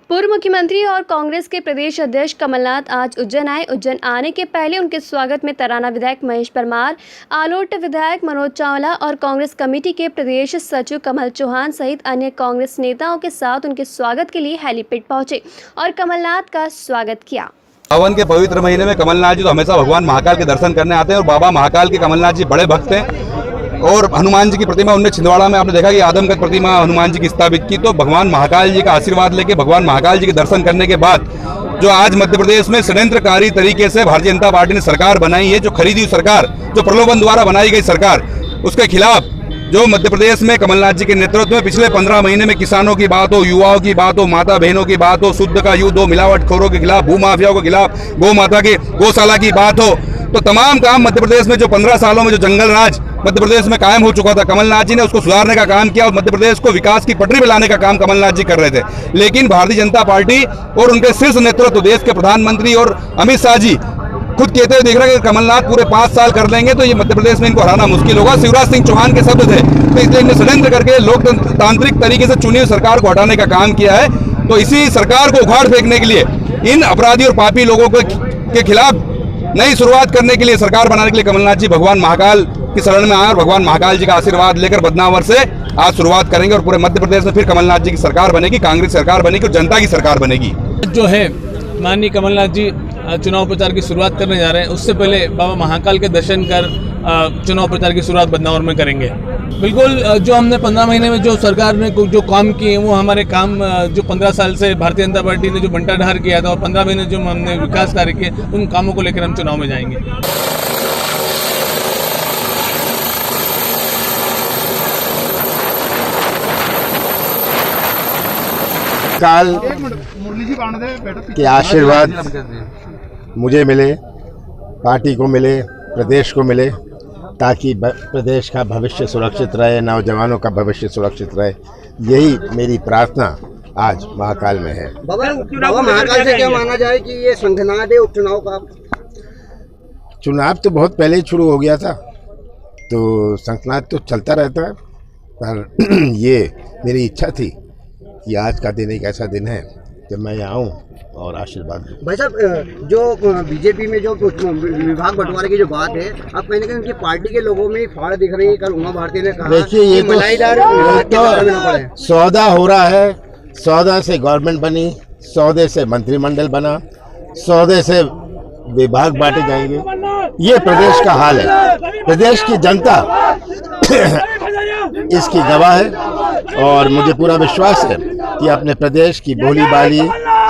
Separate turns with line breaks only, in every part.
पूर्व मुख्यमंत्री और कांग्रेस के प्रदेश अध्यक्ष कमलनाथ आज उज्जैन आए। उज्जैन आने के पहले उनके स्वागत में तराना विधायक महेश परमार, आलोट विधायक मनोज चावला और कांग्रेस कमेटी के प्रदेश सचिव कमल चौहान सहित अन्य कांग्रेस नेताओं के साथ उनके स्वागत के लिए हेलीपैड पहुंचे और कमलनाथ का स्वागत किया।
सावन के पवित्र महीने में कमलनाथ जी तो हमेशा भगवान महाकाल के दर्शन करने आते हैं और बाबा महाकाल के कमलनाथ जी बड़े भक्त हैं। और हनुमान जी की प्रतिमा उनने छिंदवाड़ा में आपने देखा कि आदमकद प्रतिमा हनुमान जी की स्थापित की। तो भगवान महाकाल जी का आशीर्वाद लेके भगवान महाकाल जी के दर्शन करने के बाद जो आज मध्य प्रदेश में षड्यंत्रकारी तरीके से भारतीय जनता पार्टी ने सरकार बनाई है, जो खरीदी हुई सरकार, जो प्रलोभन द्वारा बनाई गई सरकार, उसके खिलाफ जो मध्य प्रदेश में कमलनाथ जी के नेतृत्व में पिछले 15 महीने में किसानों की बात हो, युवाओं की बात हो, माता बहनों की बात हो, शुद्ध का युद्ध हो, मिलावटखोरों के खिलाफ, भूमाफियाओं के खिलाफ, गौ माता की गौशाला की बात हो, तो तमाम काम मध्य प्रदेश में जो 15 सालों में जो जंगल राज मध्य प्रदेश में कायम हो चुका था, कमलनाथ जी ने उसको सुधारने का काम किया और मध्य प्रदेश को विकास की पटरी पर लाने का काम कमलनाथ जी कर रहे थे। लेकिन भारतीय जनता पार्टी और उनके शीर्ष नेतृत्व, देश के प्रधानमंत्री और अमित शाह जी खुद कहते हुए देख रहे हैं कि कमलनाथ पूरे 5 साल कर लेंगे तो ये मध्य प्रदेश में इनको हराना मुश्किल होगा। शिवराज सिंह चौहान के शब्द थे, तो इसलिए इन्हें षड्यंत्र करके लोकतांत्रिक तरीके से चुनी हुई सरकार को हटाने का काम किया है। तो इसी सरकार को उखाड़ फेंकने के लिए, इन अपराधी और पापी लोगों के खिलाफ नई शुरुआत करने के लिए, सरकार बनाने के लिए कमलनाथ जी भगवान महाकाल की शरण में आए और भगवान महाकाल जी का आशीर्वाद लेकर बदनावर से आज शुरुआत करेंगे और पूरे मध्य प्रदेश में फिर कमलनाथ जी की सरकार बनेगी, कांग्रेस सरकार बनेगी और जनता की सरकार बनेगी।
जो है माननीय कमलनाथ जी चुनाव प्रचार की शुरुआत करने जा रहे हैं, उससे पहले बाबा महाकाल के दर्शन कर चुनाव प्रचार की शुरुआत बदनावर में करेंगे। बिल्कुल, जो हमने 15 महीने में जो सरकार ने जो काम किए वो हमारे काम जो 15 साल से भारतीय जनता पार्टी ने जो बंटाढार किया था और 15 महीने जो हमने विकास कार्य किए, उन कामों को लेकर हम चुनाव में जाएंगे।
काल के आशीर्वाद मुझे मिले, पार्टी को मिले, प्रदेश को मिले, ताकि प्रदेश का भविष्य सुरक्षित रहे, नौजवानों का भविष्य सुरक्षित रहे। यही मेरी प्रार्थना आज महाकाल में है।
बाबा महाकाल से क्या माना जाए कि ये शंखनाद है उपचुनाव का?
चुनाव तो बहुत पहले ही शुरू हो गया था, तो शंखनाद तो चलता रहता है, पर ये मेरी इच्छा थी कि आज का दिन एक ऐसा दिन है जब मैं यहाँ आऊँ और आशीर्वाद दूँ।
भाई साहब, जो बीजेपी में जो विभाग बंटवारे की जो बात है, आप कहीं ना कहीं उनकी पार्टी के लोगों में फाड़ दिख रही है। कल उमा भारती ने कहा,
देखिए ये तो सौदा हो रहा है, सौदा से गवर्नमेंट बनी, सौदे से मंत्रिमंडल बना, सौदे से विभाग बांटे जाएंगे। ये प्रदेश का हाल है। प्रदेश की जनता इसकी गवाह है और मुझे पूरा विश्वास है कि अपने प्रदेश की भोली भाली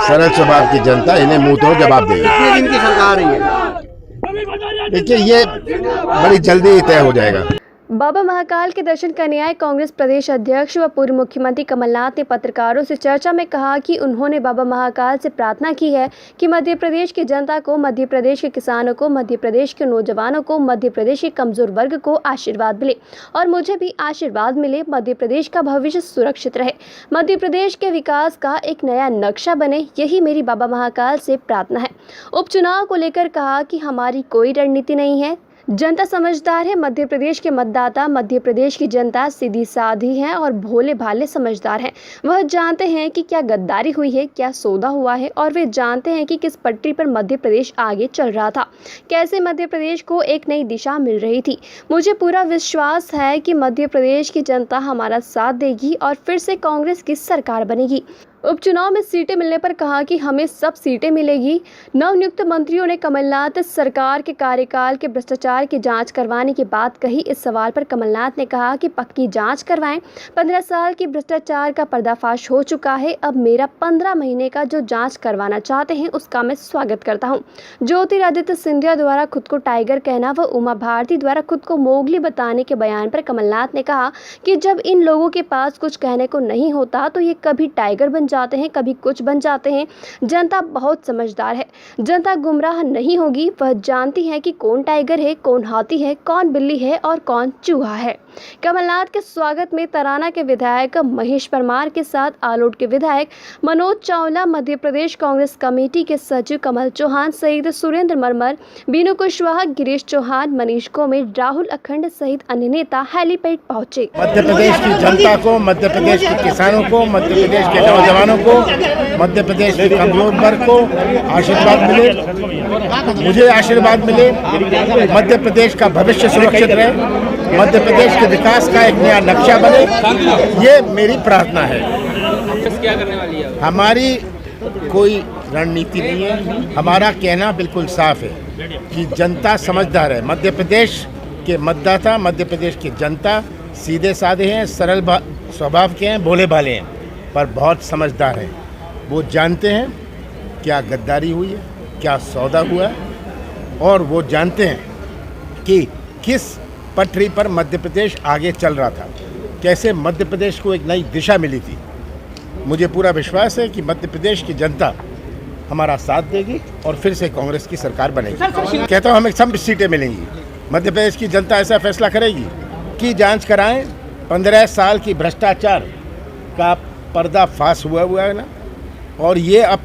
सरल स्वभाव की जनता इन्हें मुंह तोड़ जवाब देगी।
कितने दिन की सरकार है?
देखिए ये बड़ी जल्दी ही तय हो जाएगा।
बाबा महाकाल के दर्शन करने आए कांग्रेस प्रदेश अध्यक्ष व पूर्व मुख्यमंत्री कमलनाथ ने पत्रकारों से चर्चा में कहा कि उन्होंने बाबा महाकाल से प्रार्थना की है कि मध्य प्रदेश की जनता को, मध्य प्रदेश के किसानों को, मध्य प्रदेश के नौजवानों को, मध्य प्रदेश के कमजोर वर्ग को आशीर्वाद मिले और मुझे भी आशीर्वाद मिले। मध्य प्रदेश का भविष्य सुरक्षित रहे, मध्य प्रदेश के विकास का एक नया नक्शा बने, यही मेरी बाबा महाकाल से प्रार्थना है। उपचुनाव को लेकर कहा कि हमारी कोई रणनीति नहीं है, जनता समझदार है। मध्य प्रदेश के मतदाता, मध्य प्रदेश की जनता सीधी साधी है और भोले भाले समझदार हैं। वह जानते हैं कि क्या गद्दारी हुई है, क्या सौदा हुआ है और वे जानते हैं कि किस पटरी पर मध्य प्रदेश आगे चल रहा था, कैसे मध्य प्रदेश को एक नई दिशा मिल रही थी। मुझे पूरा विश्वास है कि मध्य प्रदेश की जनता हमारा साथ देगी और फिर से कांग्रेस की सरकार बनेगी। उपचुनाव में सीटें मिलने पर कहा कि हमें सब सीटें मिलेगी। नवनियुक्त मंत्रियों ने कमलनाथ सरकार के कार्यकाल के भ्रष्टाचार की जांच करवाने की बात कही। इस सवाल पर कमलनाथ ने कहा कि पक्की जांच करवाएं। 15 साल की भ्रष्टाचार का पर्दाफाश हो चुका है। अब मेरा 15 महीने का जो जांच करवाना चाहते हैं उसका मैं स्वागत करता हूं। ज्योतिरादित्य सिंधिया द्वारा खुद को टाइगर कहना व उमा भारती द्वारा खुद को मोगली बताने के बयान पर कमलनाथ ने कहा कि जब इन लोगों के पास कुछ कहने को नहीं होता तो ये कभी टाइगर बन जाते हैं, कभी कुछ बन जाते हैं। जनता बहुत समझदार है, जनता गुमराह नहीं होगी। वह जानती है कि कौन टाइगर है, कौन हाथी है, कौन बिल्ली है और कौन चूहा है। कमलनाथ के स्वागत में तराना के विधायक महेश परमार के साथ आलोट के विधायक मनोज चावला, मध्य प्रदेश कांग्रेस कमेटी के सचिव कमल चौहान सहित सुरेंद्र मरमर, बीनू कुशवाहा, गिरीश चौहान, मनीष कोमे, राहुल अखंड सहित अन्य नेता हेलीपैड पहुंचे।
मध्य प्रदेश की जनता को, मध्य प्रदेश के किसानों को, मध्य प्रदेश के नौजवानों नौजवानों को, मध्य प्रदेश के कमजोर वर्ग को आशीर्वाद मिले, मुझे आशीर्वाद मिले, मध्य प्रदेश का भविष्य सुरक्षित रहे, मध्य प्रदेश के विकास का एक नया नक्शा बने, ये मेरी प्रार्थना है।
क्या करने वाली है?
हमारी कोई रणनीति नहीं है, हमारा कहना बिल्कुल साफ है कि जनता समझदार है। मध्य प्रदेश के मतदाता, मध्य प्रदेश की जनता सीधे साधे हैं, सरल स्वभाव के हैं, भोले भाले हैं, पर बहुत समझदार हैं। वो जानते हैं क्या गद्दारी हुई है, क्या सौदा हुआ है, और वो जानते हैं कि किस पटरी पर मध्य प्रदेश आगे चल रहा था, कैसे मध्य प्रदेश को एक नई दिशा मिली थी। मुझे पूरा विश्वास है कि मध्य प्रदेश की जनता हमारा साथ देगी और फिर से कांग्रेस की सरकार बनेगी। कहता हूँ हमें सब सीटें मिलेंगी। मध्य प्रदेश की जनता ऐसा फैसला करेगी कि जांच कराएं। 15 साल की भ्रष्टाचार का पर्दाफाश हुआ है ना, और ये अब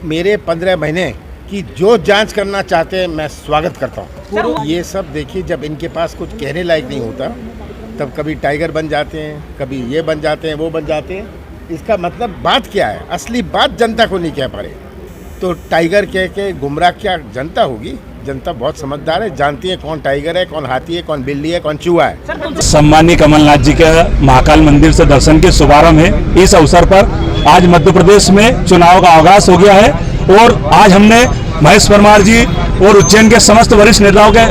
मेरे 15 महीने की जो जांच करना चाहते हैं मैं स्वागत करता हूँ। ये सब देखिए, जब इनके पास कुछ कहने लायक नहीं होता तब कभी टाइगर बन जाते हैं, कभी ये बन जाते हैं, वो बन जाते हैं। इसका मतलब बात क्या है, असली बात जनता को नहीं कह पा रहे, तो टाइगर कह के गुमराह क्या जनता होगी। जनता बहुत समझदार है, जानती है कौन टाइगर है, कौन हाथी है, कौन बिल्ली है, कौन चूहा है।
सम्मानीय कमलनाथ जी के महाकाल मंदिर से दर्शन के शुभारंभ है। इस अवसर पर आज मध्य प्रदेश में चुनाव का आगाज हो गया है और आज हमने महेश परमार जी और उज्जैन के समस्त वरिष्ठ नेताओं के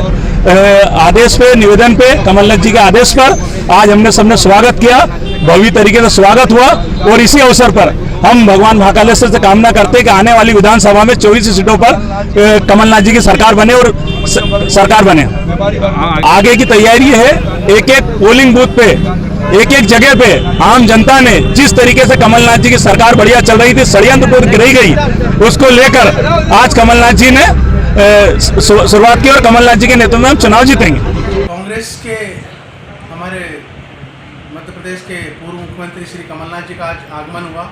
आदेश पे, निवेदन पे, कमलनाथ जी के आदेश पर आज हमने सबने स्वागत किया, भव्य तरीके से स्वागत हुआ। और इसी अवसर पर हम भगवान महाकालेश्वर से कामना करते हैं कि आने वाली विधानसभा में 24 सीटों पर कमलनाथ जी की सरकार बने और सरकार बने। आगे की तैयारी है, एक एक पोलिंग बूथ पे, एक एक जगह पे आम जनता ने जिस तरीके से कमलनाथ जी की सरकार बढ़िया चल रही थी, षड्यंत्र पर गिराई गई, उसको लेकर आज कमलनाथ जी ने शुरुआत की और कमलनाथ जी के नेतृत्व में हम चुनाव जीतेंगे।
कांग्रेस के हमारे मध्य प्रदेश के पूर्व मुख्यमंत्री श्री कमलनाथ जी का आज आगमन हुआ।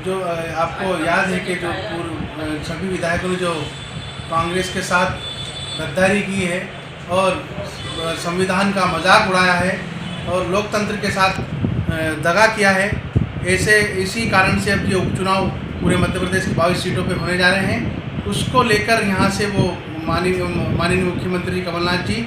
जो आपको याद है कि जो पूर्व सभी विधायकों ने जो कांग्रेस के साथ गद्दारी की है और संविधान का मजाक उड़ाया है और लोकतंत्र के साथ दगा किया है, ऐसे इसी कारण से अब ये उपचुनाव पूरे मध्य प्रदेश की 22 सीटों पे होने जा रहे हैं। उसको लेकर यहाँ से वो माननीय मुख्यमंत्री कमलनाथ जी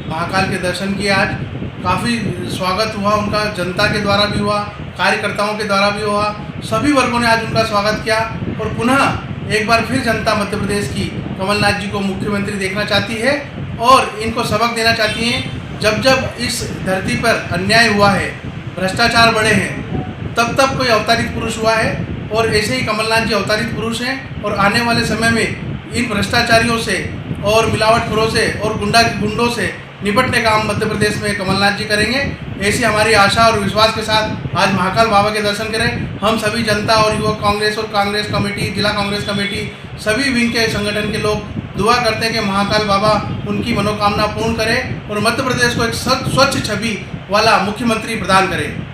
महाकाल के दर्शन किए। आज काफ़ी स्वागत हुआ उनका, जनता के द्वारा भी हुआ, कार्यकर्ताओं के द्वारा भी हुआ, सभी वर्गों ने आज उनका स्वागत किया। और पुनः एक बार फिर जनता मध्य प्रदेश की कमलनाथ जी को मुख्यमंत्री देखना चाहती है और इनको सबक देना चाहती हैं। जब जब इस धरती पर अन्याय हुआ है, भ्रष्टाचार बढ़े हैं, तब तब कोई अवतारित पुरुष हुआ है और ऐसे ही कमलनाथ जी अवतारित पुरुष हैं। और आने वाले समय में इन भ्रष्टाचारियों से और मिलावटखोरों से और गुंडों से निपटने का हम मध्य प्रदेश में कमलनाथ जी करेंगे। ऐसी हमारी आशा और विश्वास के साथ आज महाकाल बाबा के दर्शन करें। हम सभी जनता और युवक कांग्रेस और कांग्रेस कमेटी, जिला कांग्रेस कमेटी, सभी विंग के संगठन के लोग दुआ करते हैं कि महाकाल बाबा उनकी मनोकामना पूर्ण करें और मध्य प्रदेश को एक स्वच्छ छवि वाला मुख्यमंत्री प्रदान करें।